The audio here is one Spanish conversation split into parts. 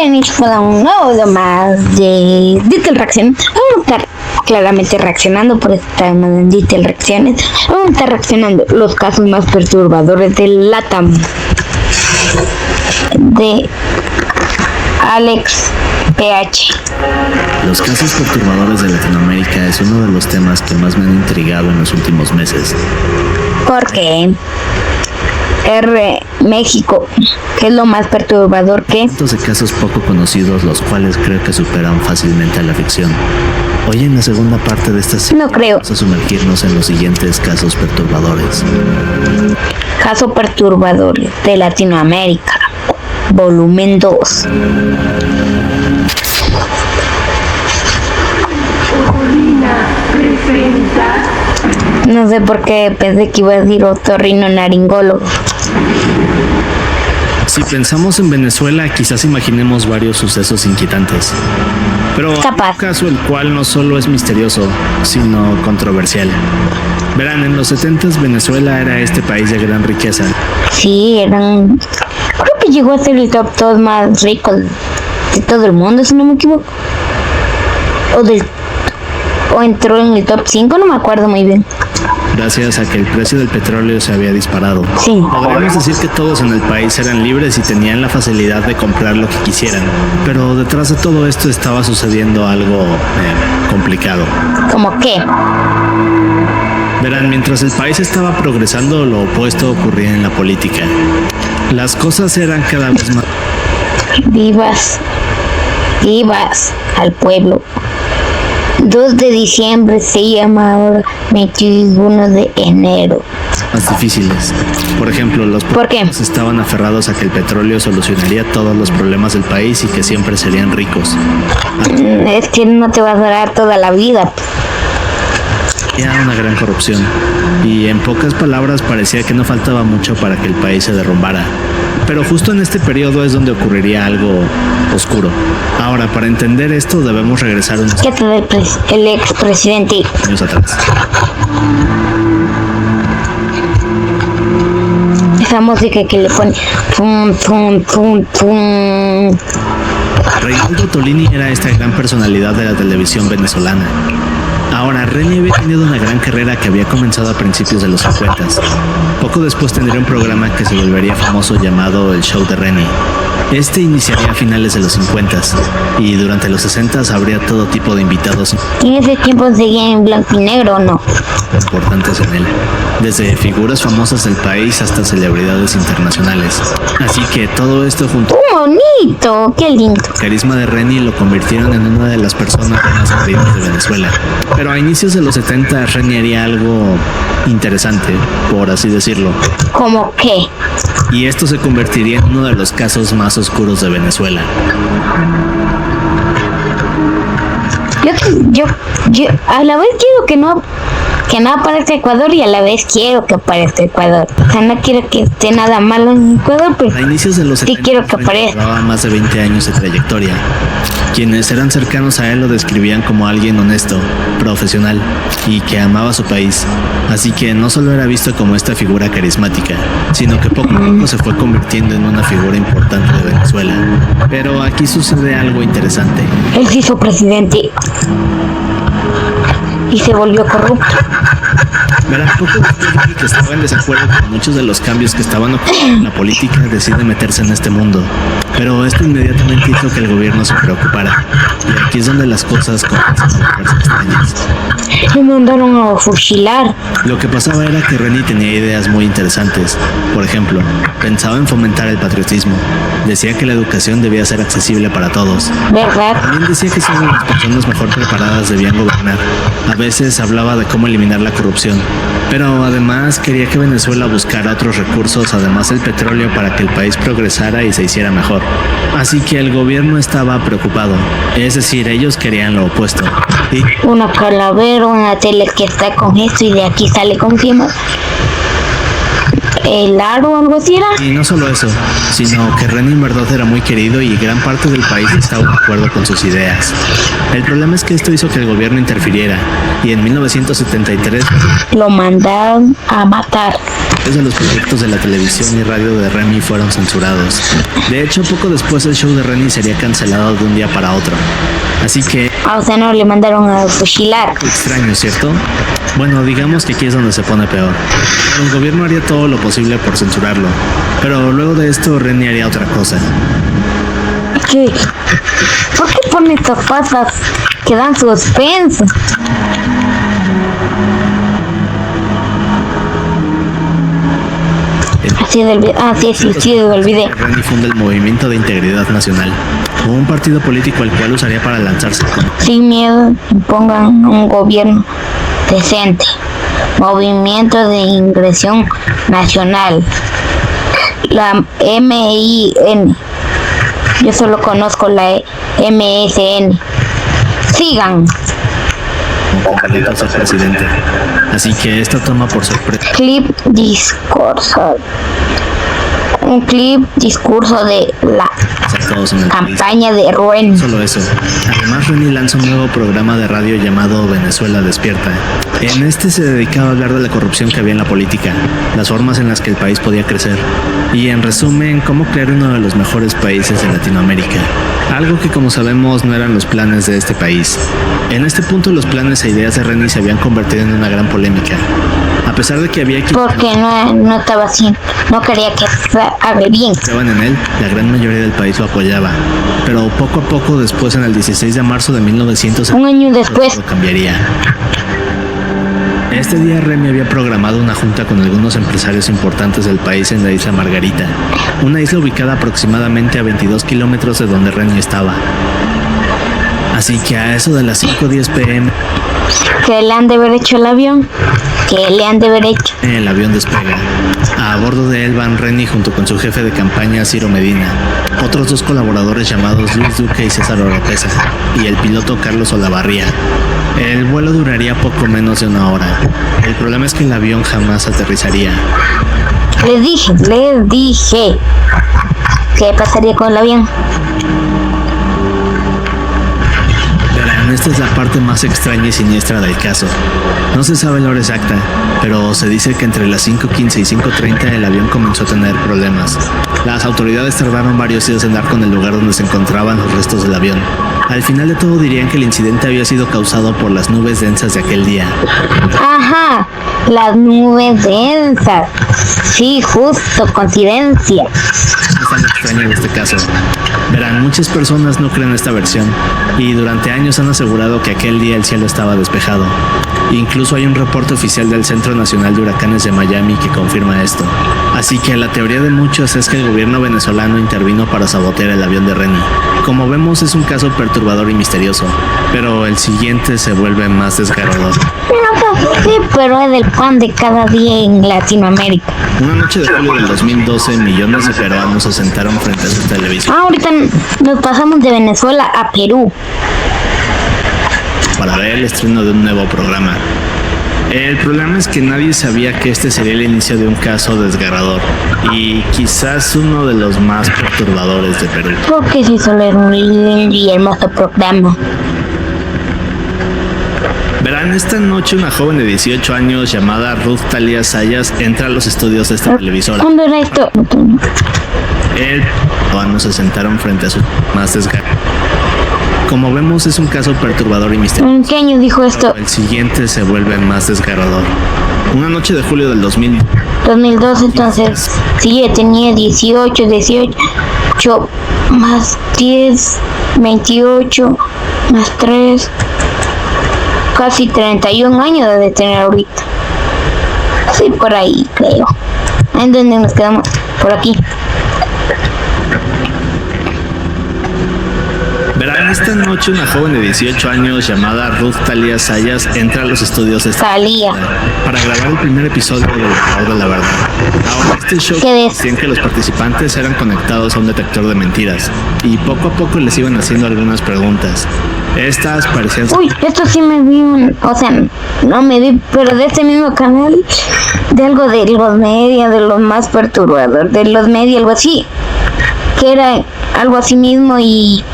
inicio para un nuevo video más de Detail Reacción. Vamos a estar claramente reaccionando, por eso estamos en Detail Reacciones. Vamos a estar reaccionando los casos más perturbadores de LATAM de Alex PH. Los casos perturbadores de Latinoamérica es uno de los temas que más me han intrigado en los últimos meses. Porque México, que es lo más perturbador que Cientos de casos poco conocidos, los cuales creo que superan fácilmente a la ficción. Hoy en la segunda parte de esta serie no creo. vamos a sumergirnos en los siguientes casos perturbadores. Caso perturbador de Latinoamérica, volumen 2. No sé por qué pensé que iba a decir otorrinolaringólogo. Si pensamos en Venezuela, quizás imaginemos varios sucesos inquietantes. Pero hay Capaz. un caso el cual no solo es misterioso, sino controversial. Verán, en los 70s Venezuela era este país de gran riqueza. Sí, creo que llegó a ser el top 2 más rico de todo el mundo, si no me equivoco. O entró en el top 5, no me acuerdo muy bien. Gracias a que el precio del petróleo se había disparado. Sí. Podríamos decir que todos en el país eran libres y tenían la facilidad de comprar lo que quisieran. Pero detrás de todo esto estaba sucediendo algo complicado. ¿Cómo qué? Verán, mientras el país estaba progresando, lo opuesto ocurría en la política. Las cosas eran cada vez más... Vivas al pueblo. 2 de diciembre se llama ahora 21 de enero. más difíciles. Por ejemplo, los ¿Por qué? pueblos estaban aferrados a que el petróleo solucionaría todos los problemas del país y que siempre serían ricos. Es que no te va a durar toda la vida. Había una gran corrupción y en pocas palabras parecía que no faltaba mucho para que el país se derrumbara. Pero justo en este periodo es donde ocurriría algo oscuro. Ahora, para entender esto debemos regresar unos ¿Qué tal el expresidente? años atrás. Esa música que le pone tum, tum, tum, tum. Reinaldo Tolini era esta gran personalidad de la televisión venezolana. Ahora, Reni había tenido una gran carrera que había comenzado a principios de los 50. Poco después tendría un programa que se volvería famoso llamado El Show de Reni. Este iniciaría a finales de los 50 y durante los 60 habría todo tipo de invitados ¿En ese tiempo seguía en blanco y negro o no? importantes en él, desde figuras famosas del país hasta celebridades internacionales. Así que todo esto junto ¡Qué bonito! ¡Qué lindo! al carisma de Reni lo convirtieron en una de las personas más queridas de Venezuela. Pero a inicios de los 70 Reni haría algo interesante, por así decirlo. ¿Cómo qué? Y esto se convertiría en uno de los casos más oscuros de Venezuela. Yo a la vez quiero que no aparezca Ecuador y a la vez quiero que aparezca Ecuador. O sea, no quiero que esté nada malo en Ecuador, pero A inicios de los sí 70 quiero que Reni aparezca. llevaba más de 20 años de trayectoria. Quienes eran cercanos a él lo describían como alguien honesto, profesional y que amaba su país. Así que no solo era visto como esta figura carismática, sino que poco a poco se fue convirtiendo en una figura importante de Venezuela. Pero aquí sucede algo interesante. Él se hizo presidente y se volvió corrupto. Verán, poco después de que estaba en desacuerdo con muchos de los cambios que estaban ocurriendo en la política, decide meterse en este mundo. Pero esto inmediatamente hizo que el gobierno se preocupara. Y aquí es donde las cosas comienzan a volverse extrañas. Le mandaron a fusilar. Lo que pasaba era que Reni tenía ideas muy interesantes. Por ejemplo, pensaba en fomentar el patriotismo. Decía que la educación debía ser accesible para todos. ¿Verdad? También decía que solo las personas mejor preparadas debían gobernar. A veces hablaba de cómo eliminar la corrupción. Pero además quería que Venezuela buscara otros recursos, además del petróleo, para que el país progresara y se hiciera mejor. Así que el gobierno estaba preocupado. Es decir, ellos querían lo opuesto. Y Una calavera, una tele que está con esto y de aquí sale con encima. El aro o algo así era. Y no solo eso, sino que Reni en verdad era muy querido y gran parte del país estaba de acuerdo con sus ideas. El problema es que esto hizo que el gobierno interfiriera y en 1973 Lo mandaron a matar. de los proyectos de la televisión y radio de Remy fueron censurados. De hecho, poco después el show de Renny sería cancelado de un día para otro. Así que... O sea, no le mandaron a fusilar. Extraño, ¿cierto? Bueno, digamos que aquí es donde se pone peor. El gobierno haría todo lo posible por censurarlo, pero luego de esto Renny haría otra cosa. ¿Qué? ¿Por qué pone estas cosas que dan suspenso? Sí, olvidé. Renny funda el Movimiento de Integridad Nacional, un partido político al cual usaría para lanzarse con... Sin miedo, pongan un gobierno decente. Movimiento de Ingresión Nacional. La MIN. Yo solo conozco la MSN. Sigan. Como candidato a presidente. Así que esto toma por sorpresa. Un clip discurso de la campaña de Renny. Solo eso. Además, Renny lanza un nuevo programa de radio llamado Venezuela Despierta. En este se dedicaba a hablar de la corrupción que había en la política, las formas en las que el país podía crecer y, en resumen, cómo crear uno de los mejores países de Latinoamérica. Algo que, como sabemos, no eran los planes de este país. En este punto, los planes e ideas de Renny se habían convertido en una gran polémica. A pesar de que había quien... Porque no estaba así, no quería que haga bien. Estaban en él, la gran mayoría del país lo apoyaba. Pero poco a poco, después, en el 16 de marzo de 1900... Un año después... todo cambiaría. Este día Remy había programado una junta con algunos empresarios importantes del país en la isla Margarita, una isla ubicada aproximadamente a 22 kilómetros de donde Renny estaba. Así que a eso de las 5:10 p.m. ¿Qué le han de haber hecho el avión? ¿Qué le han de haber hecho? El avión despega. A bordo de él van Renny junto con su jefe de campaña, Ciro Medina, otros dos colaboradores llamados Luis Duque y César Oropesa, y el piloto Carlos Olavarría. El vuelo duraría poco menos de una hora. El problema es que el avión jamás aterrizaría. Les dije. ¿Qué pasaría con el avión? Verán, esta es la parte más extraña y siniestra del caso. No se sabe la hora exacta, pero se dice que entre las 5:15 y 5:30 el avión comenzó a tener problemas. Las autoridades tardaron varios días en dar con el lugar donde se encontraban los restos del avión. Al final de todo dirían que el incidente había sido causado por las nubes densas de aquel día. Ajá, las nubes densas. Sí, justo, coincidencia. Es tan extraño este caso. Verán, muchas personas no creen esta versión y durante años han asegurado que aquel día el cielo estaba despejado. Incluso hay un reporte oficial del Centro Nacional de Huracanes de Miami que confirma esto. Así que la teoría de muchos es que el gobierno venezolano intervino para sabotear el avión de Renny. Como vemos, es un caso perturbador y misterioso, pero el siguiente se vuelve más desgarrador. Sí, pero es del pan de cada día en Latinoamérica. Una noche de julio del 2012, millones de peruanos se sentaron frente a su televisión. Ahorita nos pasamos de Venezuela a Perú para ver el estreno de un nuevo programa. El problema es que nadie sabía que este sería el inicio de un caso desgarrador y quizás uno de los más perturbadores de Perú. Porque si solo era un lindo y hermoso programa. Verán, esta noche una joven de 18 años llamada Ruth Talia Sayas entra a los estudios de esta televisora. ¿Cuándo era esto? El peruano se sentaron frente a su más desgarrador. Como vemos, es un caso perturbador y misterioso. ¿En qué año dijo esto? El siguiente se vuelve más desgarrador. Una noche de julio del 2012, entonces, sí, tenía 18 más 10, 28, más 3, casi 31 años debe tener ahorita. Sí, por ahí, creo. ¿En dónde nos quedamos? Por aquí. Verán, esta noche una joven de 18 años llamada Ruth Talia Sayas entra a los estudios de esta para grabar el primer episodio de La Hora de la Verdad. Ahora, este show decían que los participantes eran conectados a un detector de mentiras y poco a poco les iban haciendo algunas preguntas. Estas parecían... Uy, esto sí me vi, no me vi, pero de este mismo canal, de algo de los medios, de los más perturbadores, de los medios, algo así, que era algo así mismo y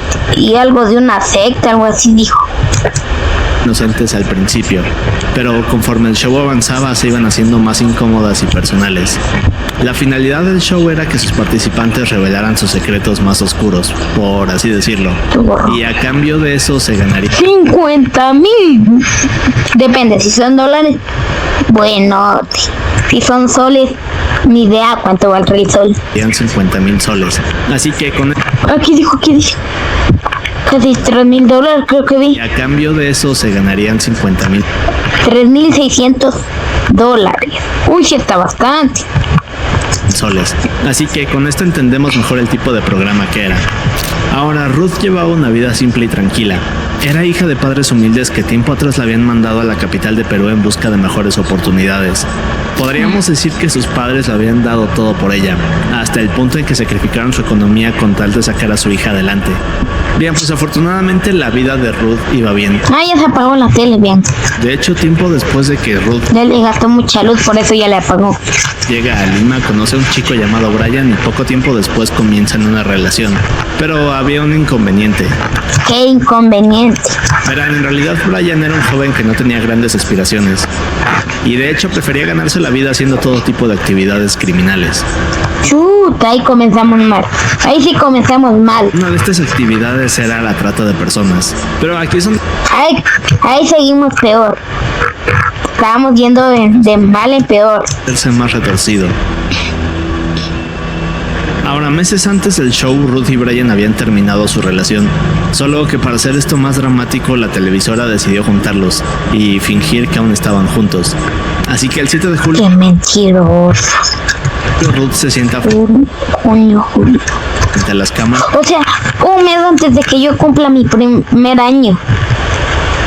algo de una secta, algo así dijo. inocentes al principio, pero conforme el show avanzaba se iban haciendo más incómodas y personales. La finalidad del show era que sus participantes revelaran sus secretos más oscuros, por así decirlo, y a cambio de eso se ganaría 50,000. Depende, si son dólares, bueno, si son soles, ni idea cuánto valdrá el sol. 50,000 soles. Así que con Aquí dijo, casi $3,000, creo que vi. y a cambio de eso se ganarían 50,000 $3,600. Uy, sí está bastante. soles. Así que con esto entendemos mejor el tipo de programa que era. Ahora, Ruth llevaba una vida simple y tranquila. Era hija de padres humildes que tiempo atrás la habían mandado a la capital de Perú en busca de mejores oportunidades. Podríamos decir que sus padres le habían dado todo por ella, hasta el punto en que sacrificaron su economía con tal de sacar a su hija adelante. Bien, pues afortunadamente la vida de Ruth iba bien. Ya se apagó la tele, bien. De hecho, tiempo después de que Ruth Ya le gastó mucha luz, por eso ya le apagó. llega a Lima, conoce a un chico llamado Brian y poco tiempo después comienzan una relación. Pero había un inconveniente. Qué inconveniente. Verán, en realidad Brian era un joven que no tenía grandes aspiraciones. Y de hecho prefería ganarse la vida haciendo todo tipo de actividades criminales. Chuta, ahí comenzamos mal. Ahí sí comenzamos mal. Una de estas actividades era la trata de personas. Pero aquí son Ahí seguimos peor. Estábamos yendo de mal en peor. verse más retorcido. Ahora, meses antes del show, Ruth y Brian habían terminado su relación. Solo que para hacer esto más dramático, la televisora decidió juntarlos y fingir que aún estaban juntos. Así que el 7 de julio, Qué mentiroso. Ruth se sienta Junio, julio. frente a las cámaras O sea, un mes antes de que yo cumpla mi primer año.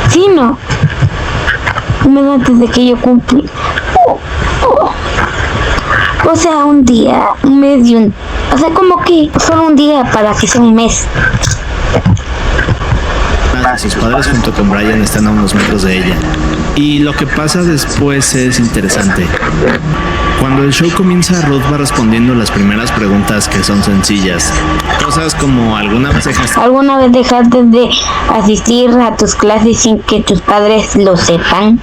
Sí, no. Un mes antes de que yo cumpla. O sea, un día, un mes y un... O sea, como que solo un día para que sea un mes. sus padres junto con Brian están a unos metros de ella. Y lo que pasa después es interesante. Cuando el show comienza, Ruth va respondiendo las primeras preguntas que son sencillas. Cosas como ¿alguna vez dejaste de asistir a tus clases sin que tus padres lo sepan?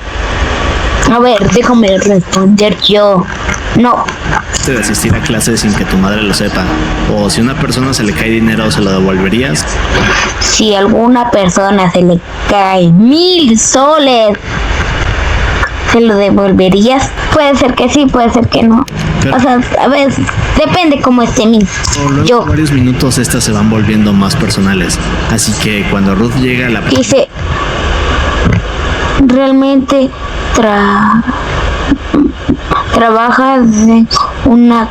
A ver, déjame responder yo. No. de asistir a clases sin que tu madre lo sepa? O si a una persona se le cae dinero, ¿se lo devolverías? Si a alguna persona se le cae 1,000 soles, ¿se lo devolverías? Puede ser que sí, puede ser que no. Pero, o sea, a ver, depende cómo esté mi. Luego de varios minutos estas se van volviendo más personales. Así que cuando Ruth llega a la... Dice, realmente trabajas en una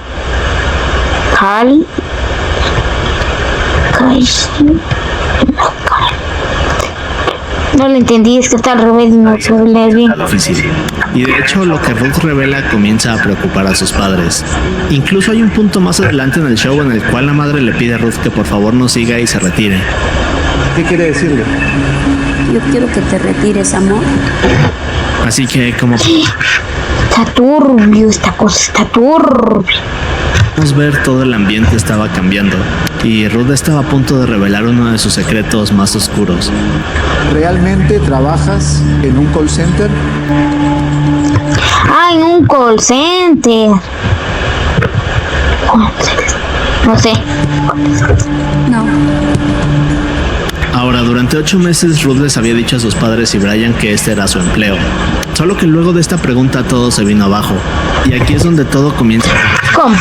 no lo entendí, es que está al revés y no se lee bien. Difícil. Y de hecho lo que Ruth revela comienza a preocupar a sus padres. Incluso hay un punto más adelante en el show en el cual la madre le pide a Ruth que por favor no siga y se retire. ¿Qué quiere decirle? Yo quiero que te retires, amor. Así que como Está turbio, esta cosa está turbia. podemos ver, todo el ambiente estaba cambiando y Ruth estaba a punto de revelar uno de sus secretos más oscuros. ¿Realmente trabajas en un call center? Ah, en un call center. No sé. No. Ahora, durante 8 meses Ruth les había dicho a sus padres y Brian que este era su empleo. Solo que luego de esta pregunta todo se vino abajo. Y aquí es donde todo comienza ¿Cómo?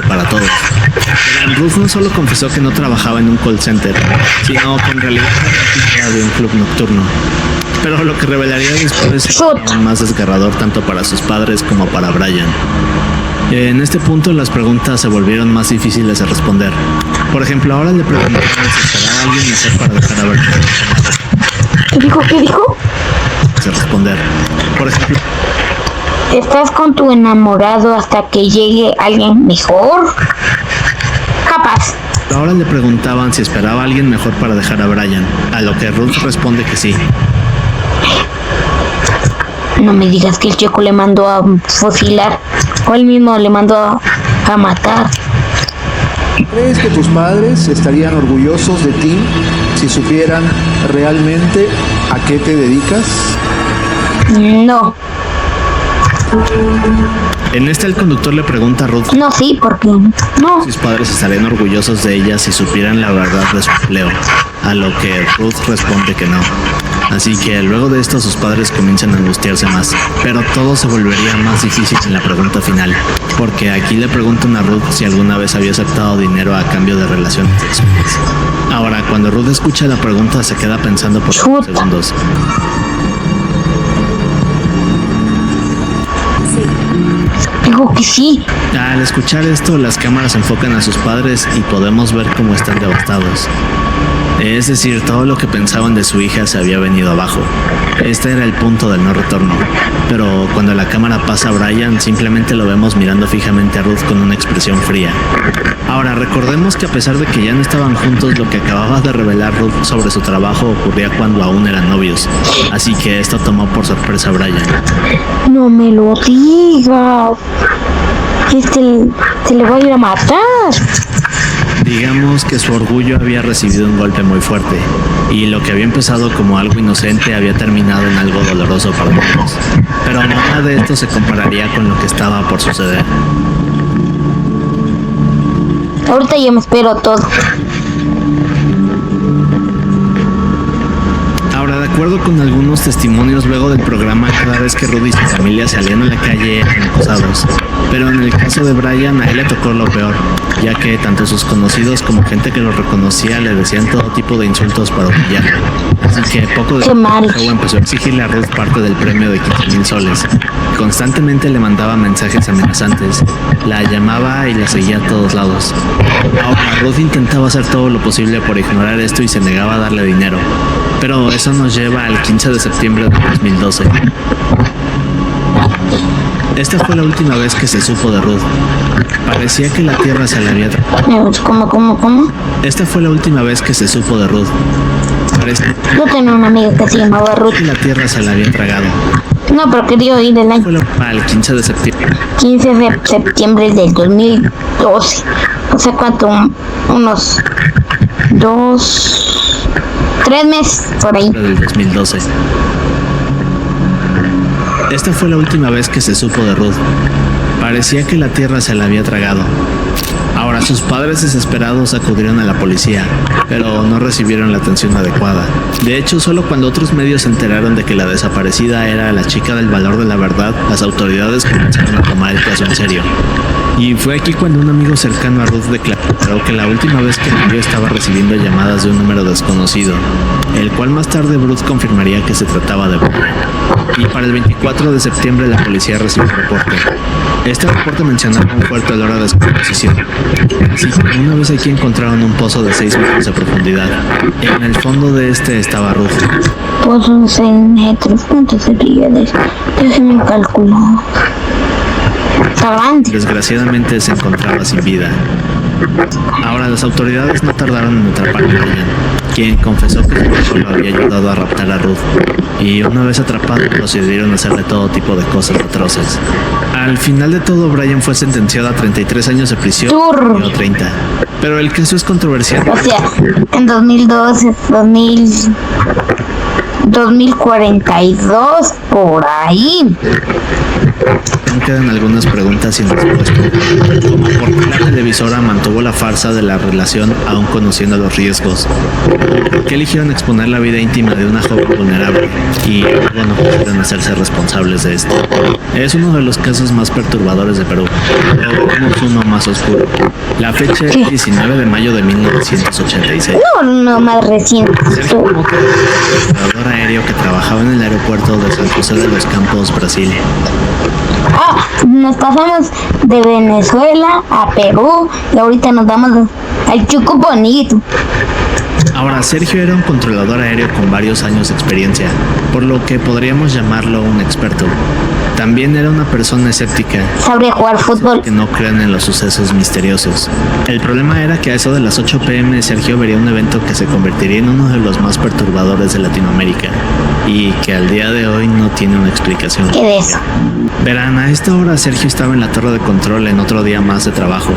para todos. Pero Ruth no solo confesó que no trabajaba en un call center, sino que en realidad era de un club nocturno. Pero lo que revelaría después era aún más desgarrador tanto para sus padres como para Brian. En este punto las preguntas se volvieron más difíciles de responder. Por ejemplo, ahora le preguntaron si esperaba a alguien nacer para dejar a Brian. ¿Qué dijo? ¿Qué dijo? De responder. Por ejemplo, ¿Estás con tu enamorado hasta que llegue alguien mejor? Capaz. ahora le preguntaban si esperaba a alguien mejor para dejar a Brian, a lo que Ruth responde que sí. No me digas que el chico le mandó a fusilar o él mismo le mandó a matar. ¿Crees que tus padres estarían orgullosos de ti si supieran realmente ¿A qué te dedicas? No. En esta el conductor le pregunta a Ruth No, sí, porque no. si sus padres estarían orgullosos de ella si supieran la verdad de su empleo, a lo que Ruth responde que no. Así que luego de esto sus padres comienzan a angustiarse más, pero todo se volvería más difícil en la pregunta final, porque aquí le preguntan a Ruth si alguna vez había aceptado dinero a cambio de relaciones sexuales. Ahora, cuando Ruth escucha la pregunta se queda pensando por unos Chuta. segundos. Digo que sí. Al escuchar esto, las cámaras enfocan a sus padres y podemos ver cómo están devastados. Es decir, todo lo que pensaban de su hija se había venido abajo. Este era el punto del no retorno. Pero cuando la cámara pasa a Brian, simplemente lo vemos mirando fijamente a Ruth con una expresión fría. Ahora, recordemos que a pesar de que ya no estaban juntos, lo que acababa de revelar Ruth sobre su trabajo ocurría cuando aún eran novios. Así que esto tomó por sorpresa a Brian. No me lo digas. Se le va a ir a matar. Digamos que su orgullo había recibido un golpe muy fuerte, y lo que había empezado como algo inocente había terminado en algo doloroso para ambos. Pero nada de esto se compararía con lo que estaba por suceder. Ahorita yo me espero todo. Ahora, de acuerdo con algunos testimonios luego del programa, cada vez que Ruth y su familia salían a la calle eran acosados. Pero en el caso de Brian, a él le tocó lo peor, ya que tanto sus conocidos como gente que lo reconocía le decían todo tipo de insultos para humillarlo. Así que poco Qué mal. después, Joe empezó a exigirle a Ruth parte del premio de 15,000 soles. Constantemente le mandaba mensajes amenazantes, la llamaba y la seguía a todos lados. Ahora, Ruth intentaba hacer todo lo posible por ignorar esto y se negaba a darle dinero. Pero eso nos lleva al 15 de septiembre de 2012. Esta fue la última vez que se supo de Ruth. Parecía que la tierra se la había tragado. ¿Cómo? Esta fue la última vez que se supo de Ruth. Parecía Yo tenía una amiga que se llamaba Ruth. que la tierra se la había tragado. No, pero quería ir el Fue año al 15 de septiembre 15 de septiembre del 2012. O sea, ¿cuánto? Unos 3 meses por ahí. del 2012. Esta fue la última vez que se supo de Ruth. Parecía que la tierra se la había tragado. Ahora, sus padres desesperados acudieron a la policía, pero no recibieron la atención adecuada. De hecho, solo cuando otros medios se enteraron de que la desaparecida era la chica del valor de la verdad, las autoridades comenzaron a tomar el caso en serio. Y fue aquí cuando un amigo cercano a Ruth declaró que la última vez que la vio estaba recibiendo llamadas de un número desconocido, el cual más tarde Ruth confirmaría que se trataba de Brian. Y para el 24 de septiembre la policía recibió un reporte. Este reporte mencionaba un fuerte olor a descomposición. Así que una vez aquí encontraron un pozo de 6 metros de profundidad. En el fondo de este estaba Ruth. Pozo de 6 metros. ¿Cuánto sería de eso? Déjenme calcular. Está grande. Desgraciadamente se encontraba sin vida. Ahora, las autoridades no tardaron en atrapar a Brian, quien confesó que su hijo lo había ayudado a raptar a Ruth, y una vez atrapado procedieron a hacerle todo tipo de cosas atroces. Al final de todo, Brian fue sentenciado a 33 años de prisión y no 30. Pero el caso es controversial. O sea, en 2012, 2042, por ahí. Aún quedan algunas preguntas sin respuesta, como por qué la televisora mantuvo la farsa de la relación aún conociendo los riesgos, por qué eligieron exponer la vida íntima de una joven vulnerable y luego no pudieron hacerse responsables de esto. Es uno de los casos más perturbadores de Perú, pero vemos uno más oscuro. La fecha es 19 de mayo de 1986. No, más reciente. Sergio Mota, operador aéreo que trabajaba en el aeropuerto de San José de los Campos, Brasil. Nos pasamos de Venezuela a Perú y ahorita nos vamos al Chuco Bonito. Ahora, Sergio era un controlador aéreo con varios años de experiencia, por lo que podríamos llamarlo un experto. También era una persona escéptica, Sabría jugar fútbol. que no crean en los sucesos misteriosos. El problema era que a eso de las 8 p.m. Sergio vería un evento que se convertiría en uno de los más perturbadores de Latinoamérica y que al día de hoy no tiene una explicación. ¿Qué de eso? Verán, a esta hora Sergio estaba en la torre de control en otro día más de trabajo,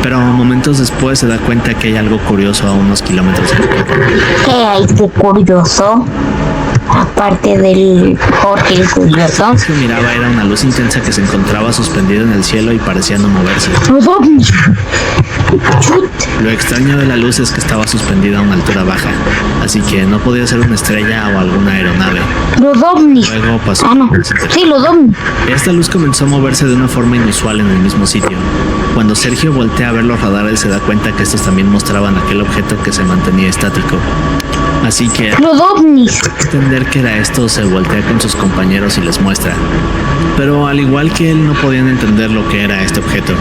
pero momentos después se da cuenta que hay algo curioso a unos kilómetros. ¿Qué hay de curioso? aparte del Jorge el curioso. Lo que miraba era una luz intensa que se encontraba suspendida en el cielo y parecía no moverse. Los ovnis. Chut. Lo extraño de la luz es que estaba suspendida a una altura baja, así que no podía ser una estrella o alguna aeronave. Los ovnis. Luego pasó. Ah, no. Sí, los ovnis. Esta luz comenzó a moverse de una forma inusual en el mismo sitio. Cuando Sergio voltea a ver los radares se da cuenta que estos también mostraban aquel objeto que se mantenía estático. Así que, Los ovnis. al entender que era esto, se voltea con sus compañeros y les muestra. Pero al igual que él, no podían entender lo que era este objeto.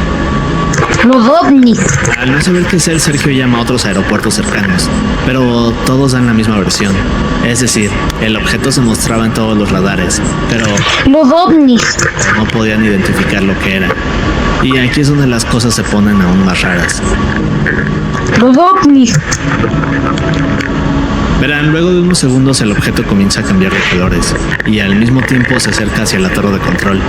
Los ovnis. Al no saber qué ser, Sergio llama a otros aeropuertos cercanos, pero todos dan la misma versión. Es decir, el objeto se mostraba en todos los radares, pero Los ovnis. no podían identificar lo que era. Y aquí es donde las cosas se ponen aún más raras. Los ovnis. Verán, luego de unos segundos el objeto comienza a cambiar de colores y al mismo tiempo se acerca hacia la torre de control.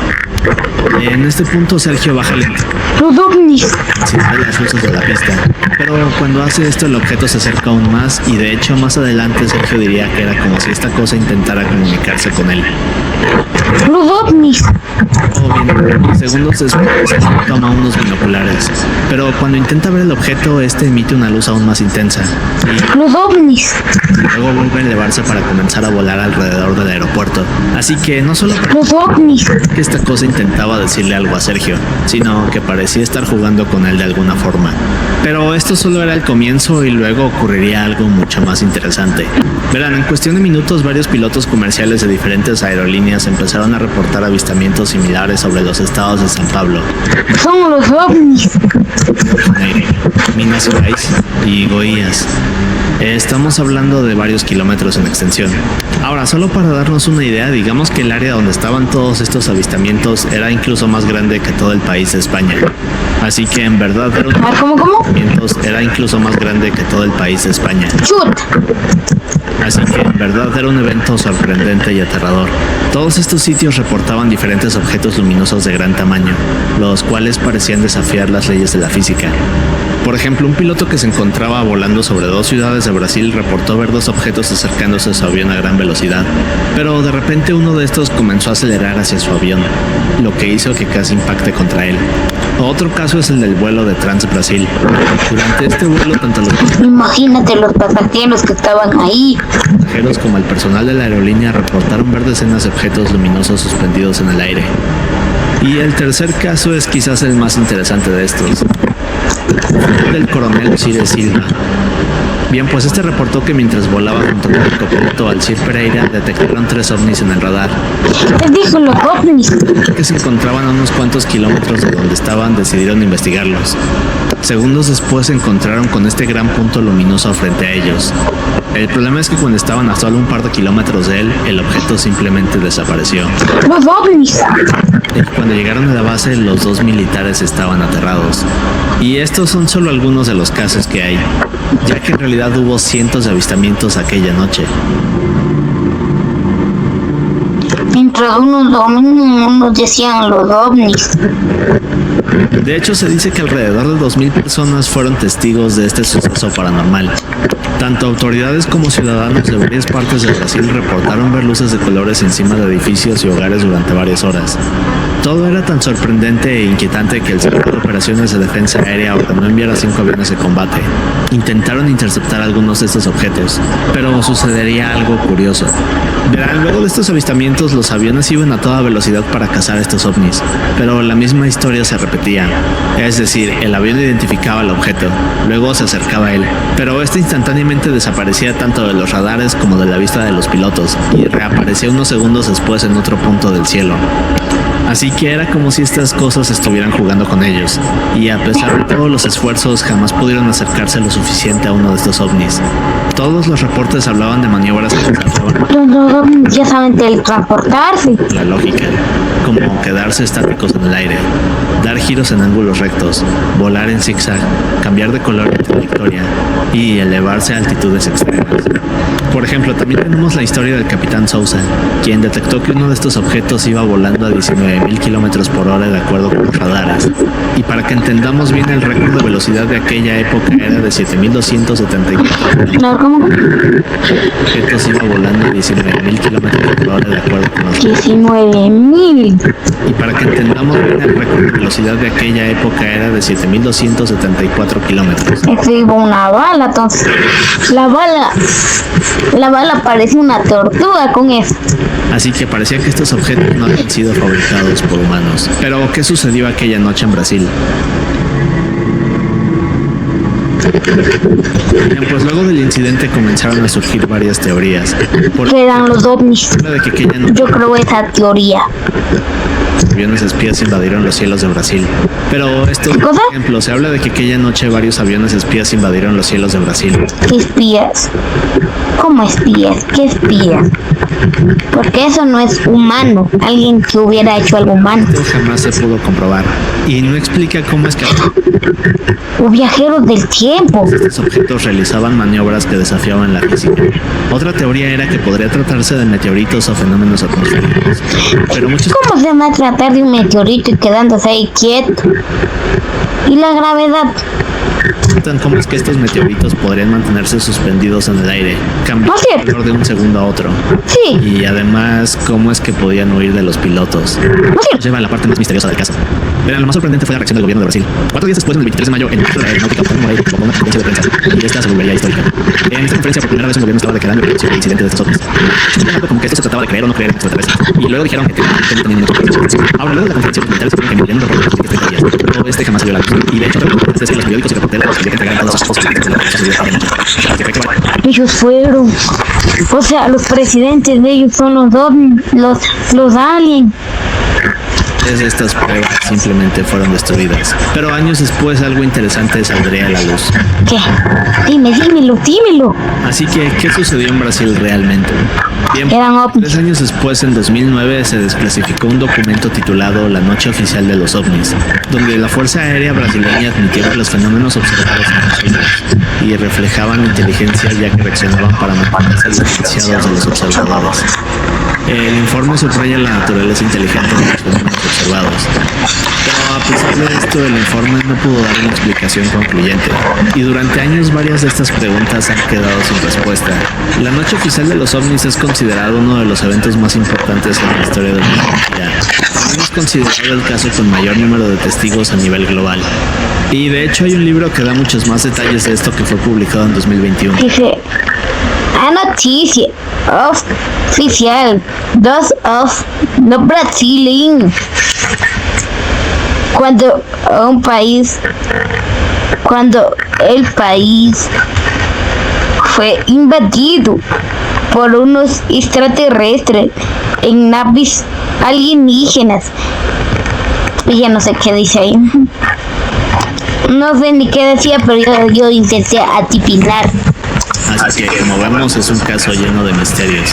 En este punto Sergio baja lento, Los ovnis. sin ver las luces de la pista. Pero cuando hace esto el objeto se acerca aún más y de hecho más adelante Sergio diría que era como si esta cosa intentara comunicarse con él. Los ovnis. O bien, segundos después toma unos binoculares, pero cuando intenta ver el objeto este emite una luz aún más intensa y Los ovnis. luego vuelve a elevarse para comenzar a volar alrededor del aeropuerto. Así que no solo Los ovnis. que esta cosa intentaba decirle algo a Sergio, sino que parecía estar jugando con él de alguna forma. Pero esto solo era el comienzo y luego ocurriría algo mucho más interesante. Verán, en cuestión de minutos varios pilotos comerciales de diferentes aerolíneas empezaron a reportar avistamientos similares sobre los estados de San Pablo, Son los ovnis. Janeiro, Minas Gerais y Goiás. Estamos hablando de varios kilómetros en extensión. Ahora, solo para darnos una idea, digamos que el área donde estaban todos estos avistamientos era incluso más grande que todo el país de España. Así que en verdad ver unos A ver, ¿cómo? avistamientos era incluso más grande que todo el país de España. Chut. Así que en verdad era un evento sorprendente y aterrador. Todos estos sitios reportaban diferentes objetos luminosos de gran tamaño, los cuales parecían desafiar las leyes de la física. Por ejemplo, un piloto que se encontraba volando sobre dos ciudades de Brasil reportó ver dos objetos acercándose a su avión a gran velocidad, pero de repente uno de estos comenzó a acelerar hacia su avión, lo que hizo que casi impacte contra él. Otro caso es el del vuelo de Trans Brasil. Durante este vuelo, tanto los Imagínate los pasajeros que estaban ahí. pasajeros como el personal de la aerolínea reportaron ver decenas de objetos luminosos suspendidos en el aire. Y el tercer caso es quizás el más interesante de estos. Del coronel Cire Silva. Bien, pues este reportó que mientras volaba junto con el copiloto Alcir Pereira detectaron 3 ovnis en el radar, Te dijo los ovnis. que se encontraban a unos cuantos kilómetros de donde estaban. Decidieron investigarlos. Segundos después se encontraron con este gran punto luminoso frente a ellos. El problema es que cuando estaban a solo un par de kilómetros de él, el objeto simplemente desapareció. Los ovnis. Y cuando llegaron a la base, los dos militares estaban aterrados. Y estos son solo algunos de los casos que hay, ya que en realidad hubo cientos de avistamientos aquella noche. Mientras unos decían los ovnis. De hecho, se dice que alrededor de 2000 personas fueron testigos de este suceso paranormal. Tanto autoridades como ciudadanos de varias partes de Brasil reportaron ver luces de colores encima de edificios y hogares durante varias horas. Todo era tan sorprendente e inquietante que el Centro de Operaciones de Defensa Aérea ordenó enviar a 5 aviones de combate. Intentaron interceptar algunos de estos objetos, pero sucedería algo curioso. Verán, luego de estos avistamientos, los aviones iban a toda velocidad para cazar estos ovnis, pero la misma historia se repetía. Es decir, el avión identificaba el objeto, luego se acercaba a él, pero este instantáneamente desaparecía tanto de los radares como de la vista de los pilotos y reaparecía unos segundos después en otro punto del cielo. Así que era como si estas cosas estuvieran jugando con ellos, y a pesar de todos los esfuerzos jamás pudieron acercarse lo suficiente a uno de estos ovnis. Todos los reportes hablaban de maniobras que trataban Los ovnis ya saben teletransportarse. la lógica. como quedarse estáticos en el aire, dar giros en ángulos rectos, volar en zigzag, cambiar de color en trayectoria y elevarse a altitudes extremas. Por ejemplo, también tenemos la historia del capitán Sousa, quien detectó que uno de estos objetos iba volando a 19.000 kilómetros por hora de acuerdo con los radares. Y para que entendamos bien, el récord de velocidad de aquella época era de 7.274 No, ¿cómo? objetos iba volando a 19.000 kilómetros por hora de acuerdo con los radares. 19.000. Y para que entendamos bien, el récord de velocidad de aquella época era de 7.274 kilómetros. Eso iba una bala, entonces. La bala parece una tortuga con eso. Así que parecía que estos objetos no habían sido fabricados por humanos. Pero, ¿qué sucedió aquella noche en Brasil? Bien, pues luego del incidente comenzaron a surgir varias teorías. Por Que eran los ovnis. de que aquella noche Yo creo esa teoría. aviones espías invadieron los cielos de Brasil. Pero esto, ¿Qué cosa? por ejemplo, se habla de que aquella noche varios aviones espías invadieron los cielos de Brasil. ¿Qué espías? ¿Cómo espías? ¿Qué espías? Porque eso no es humano. Alguien que hubiera hecho algo humano. Esto jamás se pudo comprobar. Y no explica cómo es que O viajeros del tiempo. estos objetos realizaban maniobras que desafiaban la física. Otra teoría era que podría tratarse de meteoritos o fenómenos atmosféricos. Pero muchos ¿Cómo se va a tratar de un meteorito y quedándose ahí quieto? ¿Y la gravedad? preguntan cómo es que estos meteoritos podrían mantenerse suspendidos en el aire, cambiando No es cierto. de color de un segundo a otro. Sí. Y además, cómo es que podían huir de los pilotos. No es Nos cierto. lleva a la parte más misteriosa del caso. Verán, lo más sorprendente fue la reacción del gobierno de Brasil. 4 días después, en el 23 de mayo, el ministro de Aeronáutica, Octavio Moreira, convocó una conferencia de prensa, y esta se volvería histórica. En esta conferencia, por primera vez, un gobierno estaba declarando el incidente de estos ovnis. Como que esto se trataba de creer o no creer en extraterrestres. Y luego dijeron que no tenían mucho conocimiento. Ahora, luego de la conferencia, los militares dijeron que enviarían un reporte de 30 días. Pero este jamás salió a la luz. Y de hecho, es decir, los periódicos y reporteros querían que entregaran todas sus cosas de lo que sucedió esta noche. Así que, bueno, Ellos fueron. O sea, los presidentes de ellos son los ovnis, los aliens. estas pruebas simplemente fueron destruidas. Pero años después, algo interesante saldría a la luz. ¿Qué? Dímelo. Así que, ¿qué sucedió en Brasil realmente? Bien, Eran ovnis. 3 años después, en 2009, se desclasificó un documento titulado La Noche Oficial de los OVNIs, donde la Fuerza Aérea Brasileña admitió que los fenómenos observados en los sueños y reflejaban inteligencia, ya que reaccionaban para mantenerse diferenciados de los observadores. El informe subraya la naturaleza inteligente de los fenómenos observados. Pero a pesar de esto, el informe no pudo dar una explicación concluyente. Y durante años varias de estas preguntas han quedado sin respuesta. La Noche Oficial de los OVNIs es considerado uno de los eventos más importantes en la historia de la humanidad. Es considerado el caso con mayor número de testigos a nivel global. Y de hecho hay un libro que da muchos más detalles de esto que fue publicado en 2021. Dice, a notícia oficial dos of no Brasil. Cuando el país fue invadido por unos extraterrestres en naves alienígenas. Y ya no sé qué dice ahí. No sé ni qué decía, pero yo intenté adivinar. Así que, como vemos, es un caso lleno de misterios.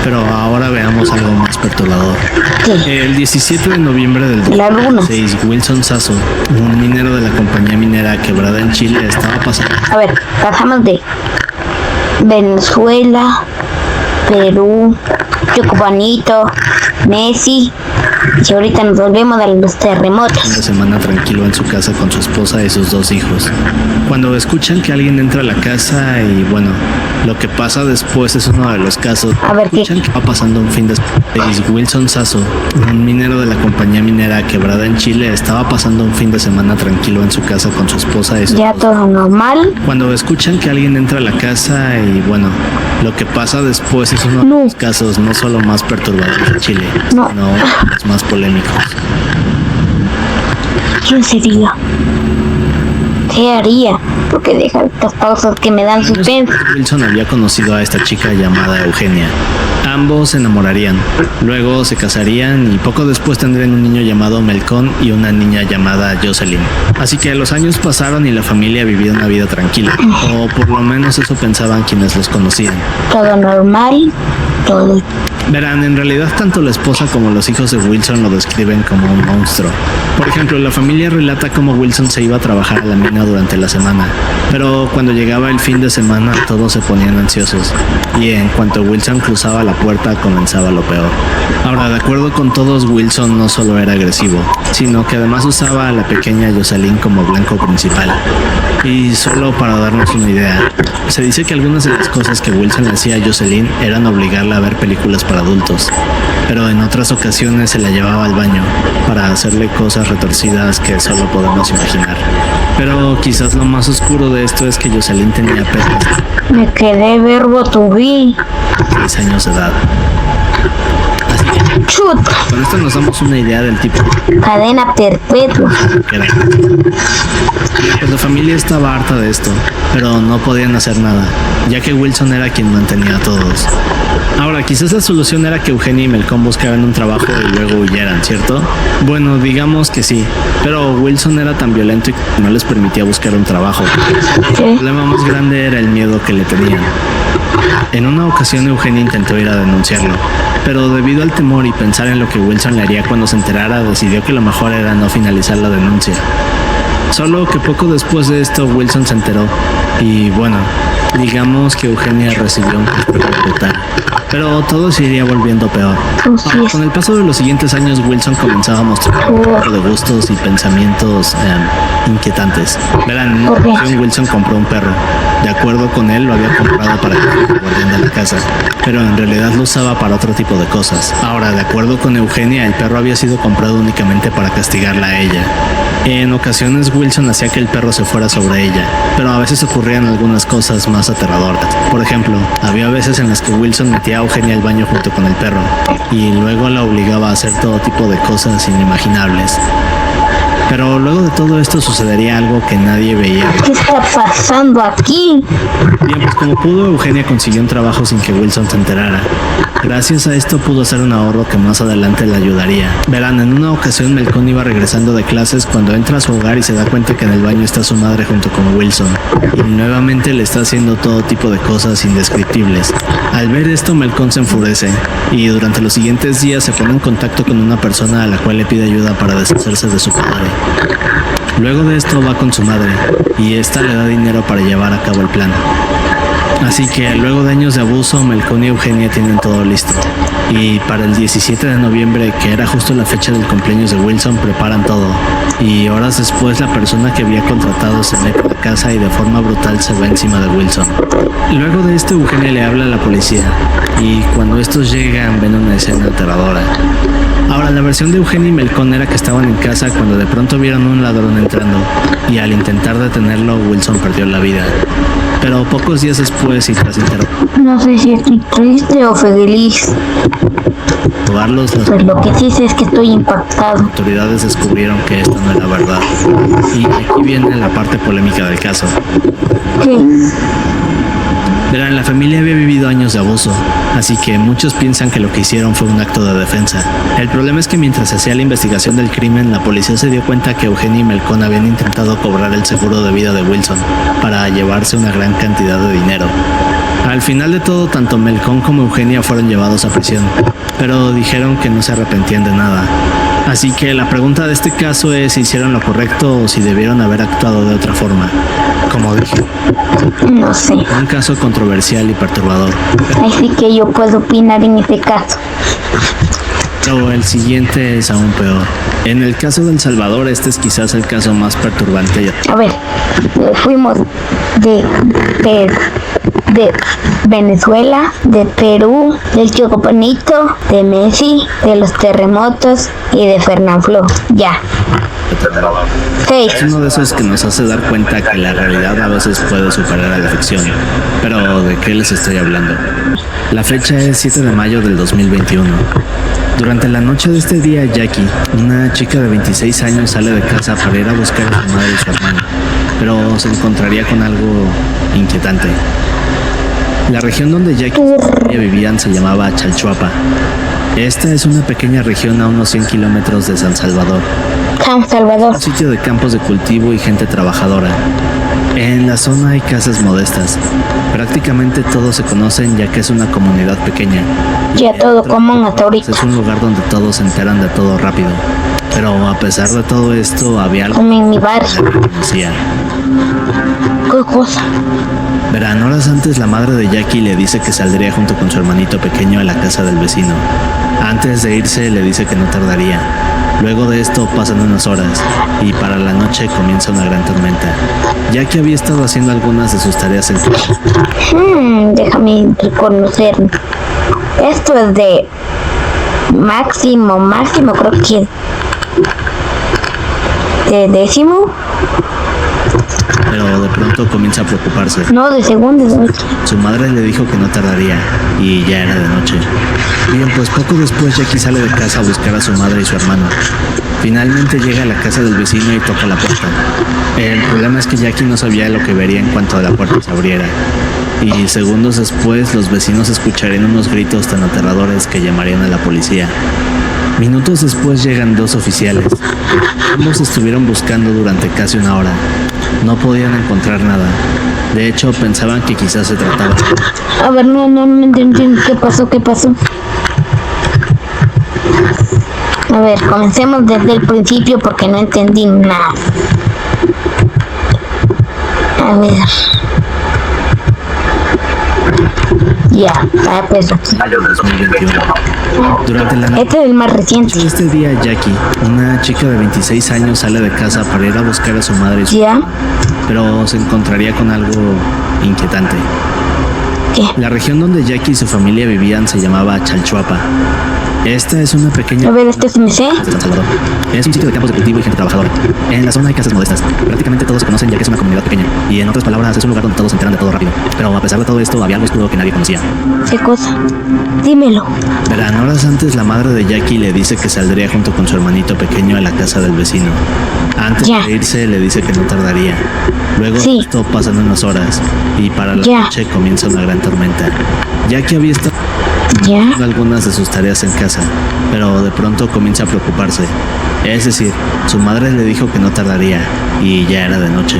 Pero ahora veamos algo más perturbador. ¿Qué? El 17 de noviembre del La luna. 2006, Wilson Sasso, un minero de la compañía minera Quebrada en Chile, estaba pasando A ver, pasamos de Venezuela, Perú, Chocobanito, Messi, y ahorita nos volvemos a los terremotos. una semana tranquilo en su casa con su esposa y sus 2 hijos. Cuando escuchan que alguien entra a la casa y bueno, lo que pasa después es uno de los casos. A ver, ¿qué? Escuchan que va pasando un fin de semana. Wilson Sasso, un minero de la compañía minera Quebrada en Chile, estaba pasando un fin de semana tranquilo en su casa con su esposa y sus Ya 2 todo normal. Cuando escuchan que alguien entra a la casa y bueno, lo que pasa después es uno de No. los casos no solo más perturbadores de Chile, No. sino los más polémicos. ¿Quién sería? ¿Qué haría? porque deja estas pausas que me dan suspense. Wilson había conocido a esta chica llamada Eugenia. Ambos se enamorarían, luego se casarían y poco después tendrían un niño llamado Melcón y una niña llamada Jocelyn. Así que los años pasaron y la familia vivía una vida tranquila, o por lo menos eso pensaban quienes los conocían. Todo normal, todo. Verán, en realidad tanto la esposa como los hijos de Wilson lo describen como un monstruo. Por ejemplo, la familia relata cómo Wilson se iba a trabajar a la mina durante la semana, pero cuando llegaba el fin de semana todos se ponían ansiosos, y en cuanto Wilson cruzaba la puerta comenzaba lo peor. Ahora, de acuerdo con todos, Wilson no solo era agresivo, sino que además usaba a la pequeña Jocelyn como blanco principal. Y solo para darnos una idea, se dice que algunas de las cosas que Wilson le hacía a Jocelyn eran obligarla a ver películas para adultos, pero en otras ocasiones se la llevaba al baño para hacerle cosas retorcidas que solo podemos imaginar. Pero quizás lo más oscuro de esto es que Jocelyn tenía apenas Me quedé verbo to be. 6 años de edad. Así que Chut, con esto nos damos una idea del tipo cadena perpetua. que era. Pues la familia estaba harta de esto, pero no podían hacer nada, ya que Wilson era quien mantenía a todos. Ahora, quizás la solución era que Eugenia y Melcón buscaran un trabajo y luego huyeran, ¿cierto? Bueno, digamos que sí, pero Wilson era tan violento y no les permitía buscar un trabajo. El ¿Qué? problema más grande era el miedo que le tenían. En una ocasión Eugenia intentó ir a denunciarlo, pero debido al temor y pensar en lo que Wilson le haría cuando se enterara, decidió que lo mejor era no finalizar la denuncia. Solo que poco después de esto Wilson se enteró y bueno, digamos que Eugenia recibió un castigo brutal. Pero todo se iría volviendo peor. Así es. Con el paso de los siguientes años, Wilson comenzaba a mostrar un tipo de gustos y pensamientos inquietantes. Verán, en una ¿Por qué? ocasión Wilson compró un perro. De acuerdo con él, lo había comprado para que fuera guardián de la casa, pero en realidad lo usaba para otro tipo de cosas. Ahora, de acuerdo con Eugenia, el perro había sido comprado únicamente para castigarla a ella. En ocasiones Wilson hacía que el perro se fuera sobre ella, pero a veces ocurrían algunas cosas más aterradoras. Por ejemplo, había veces en las que Wilson metía a Eugenia al baño junto con el perro, y luego la obligaba a hacer todo tipo de cosas inimaginables. Pero luego de todo esto sucedería algo que nadie veía. ¿Qué está pasando aquí? Bien, pues como pudo, Eugenia consiguió un trabajo sin que Wilson se enterara. Gracias a esto pudo hacer un ahorro que más adelante le ayudaría. Verán, en una ocasión Melcón iba regresando de clases cuando entra a su hogar y se da cuenta que en el baño está su madre junto con Wilson. Y nuevamente le está haciendo todo tipo de cosas indescriptibles. Al ver esto, Melcón se enfurece y durante los siguientes días se pone en contacto con una persona a la cual le pide ayuda para deshacerse de su padre. Luego de esto va con su madre y esta le da dinero para llevar a cabo el plan. Así que luego de años de abuso, Melcón y Eugenia tienen todo listo. Y para el 17 de noviembre, que era justo la fecha del cumpleaños de Wilson, preparan todo. Y horas después, la persona que había contratado se mete a la casa y de forma brutal se va encima de Wilson. Luego de esto, Eugenia le habla a la policía. Y cuando estos llegan, ven una escena aterradora. Ahora, la versión de Eugenia y Melcón era que estaban en casa cuando de pronto vieron un ladrón entrando. Y al intentar detenerlo, Wilson perdió la vida. Pero pocos días después y tras No sé si estoy triste o feliz. interrogarlos, las Pues lo que sí sé es que estoy impactado. autoridades descubrieron que esto no era verdad. Y aquí viene la parte polémica del caso. ¿Qué? Verán, la familia había vivido años de abuso, así que muchos piensan que lo que hicieron fue un acto de defensa. El problema es que mientras se hacía la investigación del crimen, la policía se dio cuenta que Eugenia y Melcón habían intentado cobrar el seguro de vida de Wilson para llevarse una gran cantidad de dinero. Al final de todo, tanto Melcón como Eugenia fueron llevados a prisión, pero dijeron que no se arrepentían de nada. Así que la pregunta de este caso es si hicieron lo correcto o si debieron haber actuado de otra forma. Como dije, No sé. un caso controversial y perturbador. Así que yo puedo opinar en este caso. Pero el siguiente es aún peor. En el caso de El Salvador, este es quizás el caso más perturbante. A ver, fuimos de Venezuela, de Perú, del Chocopanito, de Messi, de los terremotos y de Fernanfloo. Ya. Es uno de esos que nos hace dar cuenta que la realidad a veces puede superar a la ficción. Pero ¿de qué les estoy hablando? La fecha es 7 de mayo del 2021. Durante la noche de este día, Jackie, una chica de 26 años, sale de casa para ir a buscar a su madre y su hermano. pero se encontraría con algo inquietante. La región donde Jackie y su familia vivían se llamaba Chalchuapa. Esta es una pequeña región a unos 100 kilómetros de San Salvador, San Salvador. un sitio de campos de cultivo y gente trabajadora. En la zona hay casas modestas. Prácticamente todos se conocen ya que es una comunidad pequeña. Ya todo común hasta ahorita. Es un lugar donde todos se enteran de todo rápido. Pero a pesar de todo esto, había algo Como en mi barrio. que no conocía. ¿Qué cosa? Verán, horas antes la madre de Jackie le dice que saldría junto con su hermanito pequeño a la casa del vecino. Antes de irse le dice que no tardaría. Luego de esto pasan unas horas y para la noche comienza una gran tormenta. Jackie había estado haciendo algunas de sus tareas en casa. Déjame reconocer. Esto es de máximo, creo que de décimo, Pero de pronto comienza a preocuparse. no, de segundo, de ocho. Su madre le dijo que no tardaría y ya era de noche. Bien, pues poco después Jackie sale de casa a buscar a su madre y su hermano. Finalmente llega a la casa del vecino y toca la puerta. El problema es que Jackie no sabía lo que vería en cuanto la puerta se abriera. Y segundos después los vecinos escucharían unos gritos tan aterradores que llamarían a la policía. Minutos después llegan dos oficiales. Ambos estuvieron buscando durante casi una hora. No podían encontrar nada. De hecho, pensaban que quizás se trataba. A ver, no entendí. ¿Qué pasó? A ver, comencemos desde el principio porque no entendí nada. A ver. Ya, pues. Mayo de 2021. Durante la noche Este es el más reciente. de este día, Jackie, una chica de 26 años, sale de casa para ir a buscar a su madre y su ¿Ya? pero se encontraría con algo inquietante. ¿Qué? La región donde Jackie y su familia vivían se llamaba Chalchuapa. Esta es una pequeña A ver, este se me sé. de San Salvador. Es un sitio de campos de cultivo y gente trabajadora. En la zona hay casas modestas. Prácticamente todos se conocen ya que es una comunidad pequeña. Y en otras palabras, es un lugar donde todos se enteran de todo rápido. Pero a pesar de todo esto, había algo oscuro que nadie conocía. ¿Qué cosa? Dímelo. Verán, horas antes la madre de Jackie le dice que saldría junto con su hermanito pequeño a la casa del vecino. Antes Ya. de irse le dice que no tardaría. Luego Sí. de esto pasan unas horas y para la Ya. noche comienza una gran tormenta. Jackie había estado ¿Ya? haciendo algunas de sus tareas en casa, pero de pronto comienza a preocuparse. Es decir, su madre le dijo que no tardaría y ya era de noche.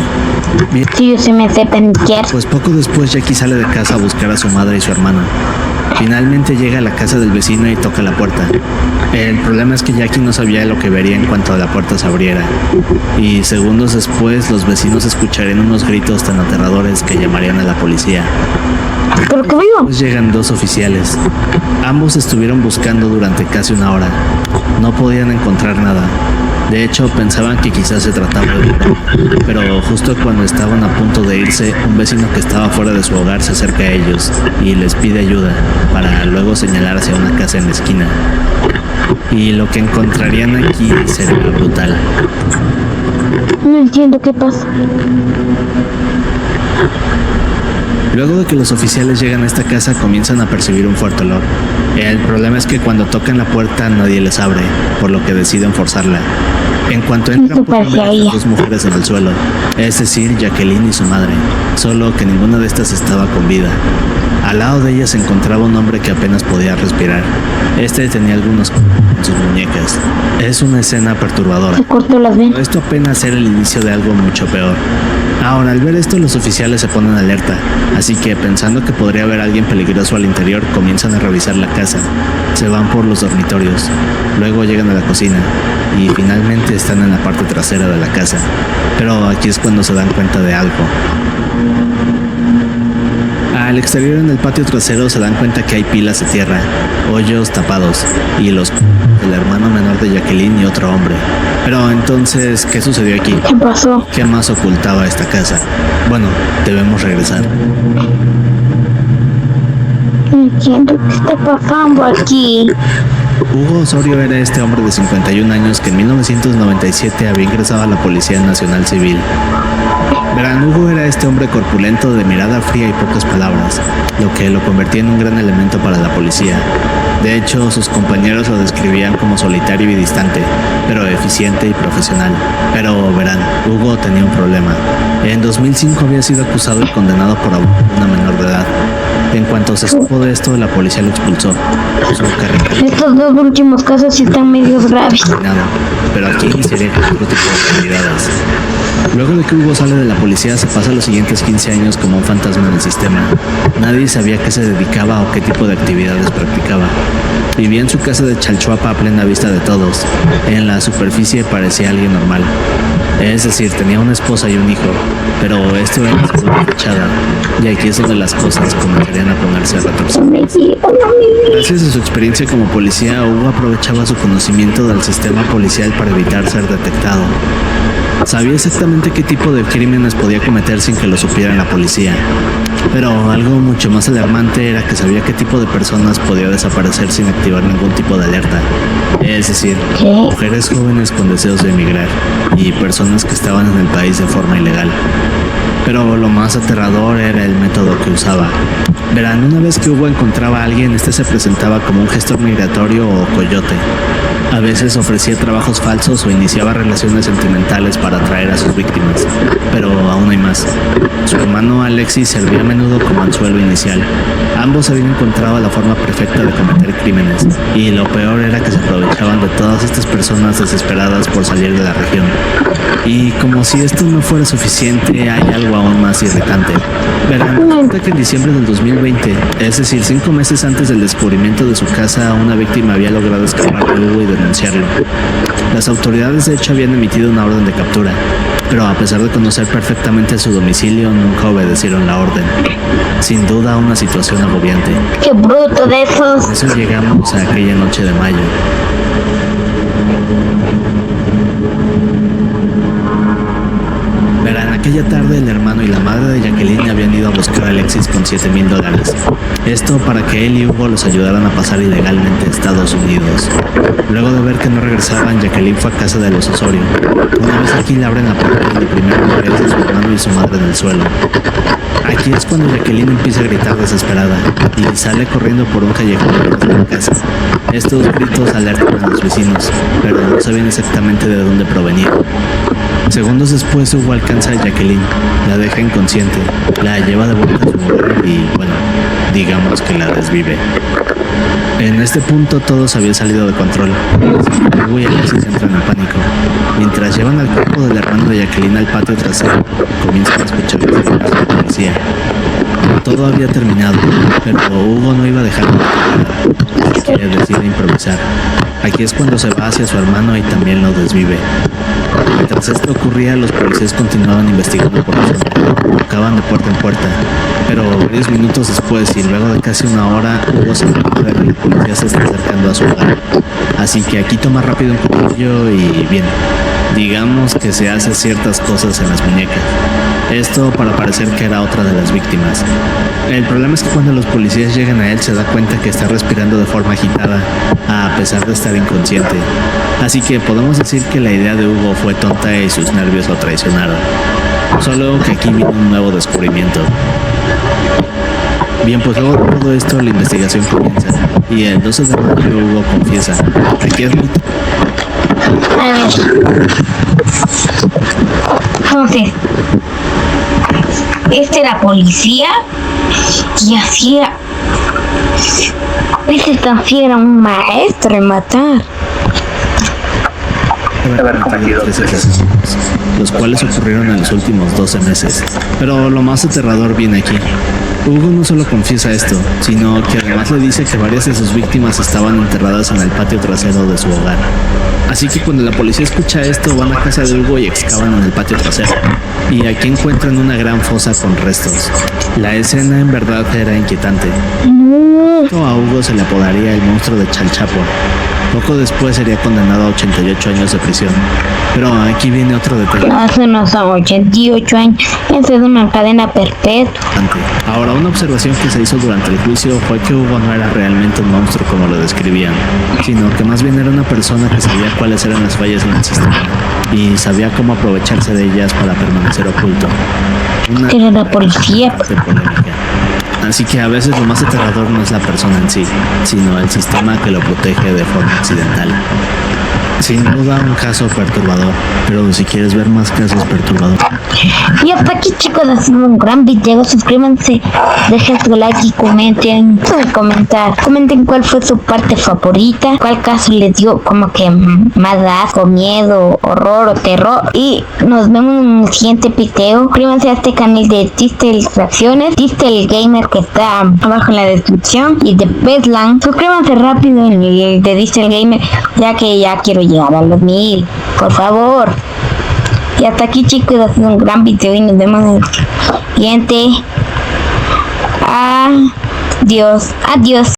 Bien, Sí, yo se me sé penquear. pues poco después Jackie sale de casa a buscar a su madre y su hermano. Finalmente llega a la casa del vecino y toca la puerta. El problema es que Jackie no sabía lo que vería en cuanto la puerta se abriera. Y segundos después los vecinos escucharían unos gritos tan aterradores que llamarían a la policía. ¿Pero qué vivo? Pues llegan dos oficiales. Ambos estuvieron buscando durante casi una hora. No podían encontrar nada. De hecho, pensaban que quizás se trataba de un robo. Pero justo cuando estaban a punto de irse, un vecino que estaba fuera de su hogar se acerca a ellos y les pide ayuda para luego señalar hacia una casa en la esquina. Y lo que encontrarían aquí sería brutal. No entiendo qué pasa. Luego de que los oficiales llegan a esta casa comienzan a percibir un fuerte olor. El problema es que cuando tocan la puerta nadie les abre, por lo que deciden forzarla. En cuanto entran Eso pueden ver a parecía las dos mujeres en el suelo, es decir, Jacqueline y su madre, solo que ninguna de estas estaba con vida. Al lado de ellas se encontraba un hombre que apenas podía respirar. Este tenía algunos en sus muñecas. Es una escena perturbadora. Se cortó las venas. Pero esto apenas era el inicio de algo mucho peor. Ahora, al ver esto, los oficiales se ponen alerta, así que pensando que podría haber alguien peligroso al interior, comienzan a revisar la casa. Se van por los dormitorios, luego llegan a la cocina y finalmente están en la parte trasera de la casa. Pero aquí es cuando se dan cuenta de algo. Al exterior en el patio trasero se dan cuenta que hay pilas de tierra, hoyos tapados y los del hermano menor de Jacqueline y otro hombre. Pero entonces, ¿qué sucedió aquí? ¿Qué pasó? ¿Qué más ocultaba esta casa? Bueno, debemos regresar. No entiendo qué está pasando aquí. Hugo Osorio era este hombre de 51 años que en 1997 había ingresado a la Policía Nacional Civil. Verán, Hugo era este hombre corpulento de mirada fría y pocas palabras, lo que lo convertía en un gran elemento para la policía. De hecho, sus compañeros lo describían como solitario y distante, pero eficiente y profesional. Pero verán, Hugo tenía un problema. En 2005 había sido acusado y condenado por abuso de una menor de edad. En cuanto se supo de esto, la policía lo expulsó. Su carrera Estos dos últimos casos sí están medio graves. terminado, pero aquí iniciaría con otro tipo de actividades. Luego de que Hugo sale de la policía, se pasa los siguientes 15 años como un fantasma en el sistema. Nadie sabía a qué se dedicaba o qué tipo de actividades practicaba. Vivía en su casa de Chalchuapa a plena vista de todos. En la superficie parecía alguien normal. Es decir, tenía una esposa y un hijo, pero esto era una fachada, y aquí es donde las cosas comenzarían a ponerse a retorcer. Gracias a su experiencia como policía, Hugo aprovechaba su conocimiento del sistema policial para evitar ser detectado. Sabía exactamente qué tipo de crímenes podía cometer sin que lo supiera la policía. Pero algo mucho más alarmante era que sabía qué tipo de personas podía desaparecer sin activar ningún tipo de alerta. Es decir, mujeres jóvenes con deseos de emigrar y personas que estaban en el país de forma ilegal. Pero lo más aterrador era el método que usaba. Verán, una vez que Hugo encontraba a alguien, este se presentaba como un gestor migratorio o coyote. A veces ofrecía trabajos falsos o iniciaba relaciones sentimentales para atraer a sus víctimas. Pero aún hay más. Su hermano Alexis servía a menudo como anzuelo inicial. Ambos habían encontrado la forma perfecta de cometer crímenes, y lo peor era que se aprovechaban de todas estas personas desesperadas por salir de la región. Y como si esto no fuera suficiente, hay algo aún más irritante. Verán, resulta que en diciembre del 2020, es decir, 5 meses antes del descubrimiento de su casa, una víctima había logrado escapar de Hugo y denunciarlo. Las autoridades de hecho habían emitido una orden de captura, pero a pesar de conocer perfectamente su domicilio, nunca obedecieron la orden. Sin duda una situación agobiante. ¡Qué bruto de esos! Por eso llegamos a aquella noche de mayo. Verán, aquella tarde el hermano y la madre de Jacqueline habían ido a buscar a Alexis con $7,000. Esto para que él y Hugo los ayudaran a pasar ilegalmente a Estados Unidos. Luego de ver que no regresaban, Jacqueline fue a casa de los Osorio. Una vez aquí le abren la puerta y de primero aparece su hermano y su madre en el suelo. Aquí es cuando Jacqueline empieza a gritar desesperada y sale corriendo por un callejón de la casa. Estos gritos alertan a los vecinos, pero no sabían exactamente de dónde provenían. Segundos después, Hugo alcanza a Jacqueline, la deja inconsciente, la lleva de vuelta a su lugar y, bueno, digamos que la desvive. En este punto todos habían salido de control. Hugo y Alexis entran en pánico. Mientras llevan al cuerpo del hermano de Jacqueline al patio trasero, comienzan a escuchar los gritos de la policía. Todo había terminado, pero Hugo no iba a dejar así que decide improvisar. Aquí es cuando se va hacia su hermano y también lo desvive. Mientras esto ocurría, los policías continuaban investigando por la zona. Tocaban de puerta en puerta, pero varios minutos después y luego de casi una hora, Hugo se encuentra que la policía se está acercando a su hogar. Así que aquí toma rápido un cuchillo y bien, digamos que se hace ciertas cosas en las muñecas. Esto para parecer que era otra de las víctimas. El problema es que cuando los policías llegan a él se da cuenta que está respirando de forma agitada, a pesar de estar inconsciente. Así que podemos decir que la idea de Hugo fue tonta y sus nervios lo traicionaron. Solo que aquí vino un nuevo descubrimiento. Bien, pues luego de todo esto la investigación comienza y el 12 de mayo Hugo confiesa. Aquí es muy... A ver. Entonces, este era policía y hacía... Este también era un maestro en matar. haber cometido 13 asesinatos, los cuales ocurrieron en los últimos 12 meses. Pero lo más aterrador viene aquí. Hugo no solo confiesa esto, sino que además le dice que varias de sus víctimas estaban enterradas en el patio trasero de su hogar. Así que cuando la policía escucha esto, van a casa de Hugo y excavan en el patio trasero. Y aquí encuentran una gran fosa con restos. La escena en verdad era inquietante. A Hugo se le apodaría el monstruo de Chalchapo. Poco después sería condenado a 88 años de prisión. Pero aquí viene otro detalle. Hace unos 88 años. Eso es una cadena perpetua. Ahora, una observación que se hizo durante el juicio fue que Hugo no era realmente un monstruo como lo describían, sino que más bien era una persona que sabía cuáles eran las fallas en el sistema y sabía cómo aprovecharse de ellas para permanecer oculto. Era la policía. Polémica. Así que a veces lo más aterrador no es la persona en sí, sino el sistema que lo protege de forma accidental. Sin duda un caso perturbador, pero si quieres ver más casos perturbadores. Y hasta aquí, chicos, ha sido un gran video. Suscríbanse, dejen su like y comenten. Comenten cuál fue su parte favorita, cuál caso les dio como que más asco, miedo, horror o terror. Y nos vemos en el siguiente video. Suscríbanse a este canal de Distel Reacciones, Distel Gamer, que está abajo en la descripción, y de Bedlam. Suscríbanse rápido en el de Distel Gamer, ya que ya quiero llegar a los 1000, por favor. Y hasta aquí, chicos, ha sido un gran video y nos vemos en el siguiente. Adiós.